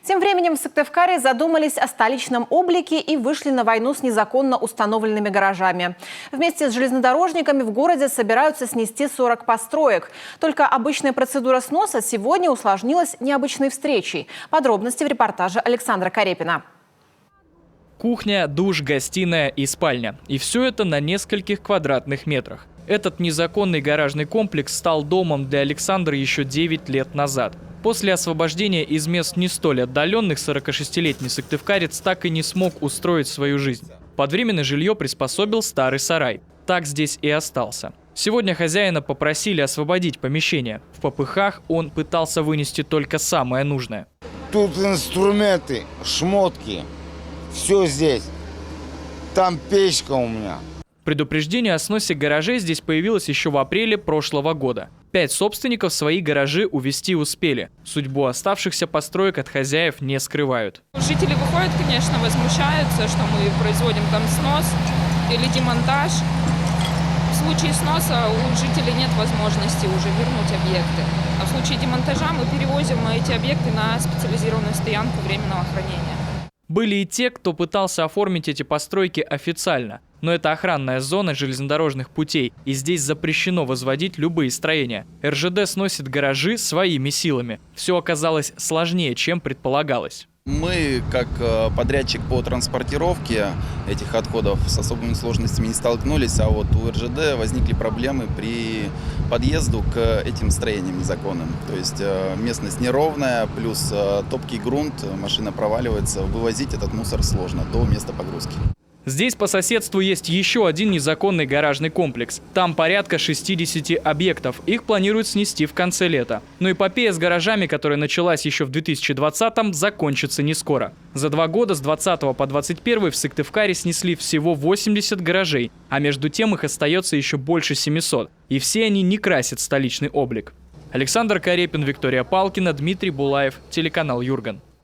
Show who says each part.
Speaker 1: Тем временем в Сыктывкаре задумались о столичном облике и вышли на войну с незаконно установленными гаражами. Вместе с железнодорожниками в городе собираются снести 40 построек. Только обычная процедура сноса сегодня усложнилась необычной встречей. Подробности в репортаже Александра Карепина.
Speaker 2: Кухня, душ, гостиная и спальня. И все это на нескольких квадратных метрах. Этот незаконный гаражный комплекс стал домом для Александра еще 9 лет назад. После освобождения из мест не столь отдаленных 46-летний сыктывкарец так и не смог устроить свою жизнь. Под временное жилье приспособил старый сарай. Так здесь и остался. Сегодня хозяина попросили освободить помещение. В попыхах он пытался вынести только самое нужное.
Speaker 3: Тут инструменты, шмотки, все здесь. Там печка у меня.
Speaker 2: Предупреждение о сносе гаражей здесь появилось еще в апреле прошлого года. 5 собственников свои гаражи увезти успели. Судьбу оставшихся построек от хозяев не скрывают.
Speaker 4: Жители выходят, конечно, возмущаются, что мы производим там снос или демонтаж. В случае сноса у жителей нет возможности уже вернуть объекты. А в случае демонтажа мы перевозим эти объекты на специализированную стоянку временного хранения.
Speaker 2: Были и те, кто пытался оформить эти постройки официально. Но это охранная зона железнодорожных путей, и здесь запрещено возводить любые строения. РЖД сносит гаражи своими силами. Все оказалось сложнее, чем предполагалось.
Speaker 5: Мы, как подрядчик по транспортировке этих отходов, с особыми сложностями не столкнулись, а вот у РЖД возникли проблемы при подъезду к этим строениям незаконным. То есть местность неровная, плюс топкий грунт, машина проваливается, вывозить этот мусор сложно до места погрузки.
Speaker 2: Здесь по соседству есть еще один незаконный гаражный комплекс. Там порядка 60 объектов. Их планируют снести в конце лета. Но эпопея с гаражами, которая началась еще в 2020-м, закончится не скоро. За 2 года с 20 по 21 в Сыктывкаре снесли всего 80 гаражей, а между тем их остается еще больше 700. И все они не красят столичный облик. Александр Карепин, Виктория Палкина, Дмитрий Булаев, телеканал Юрган.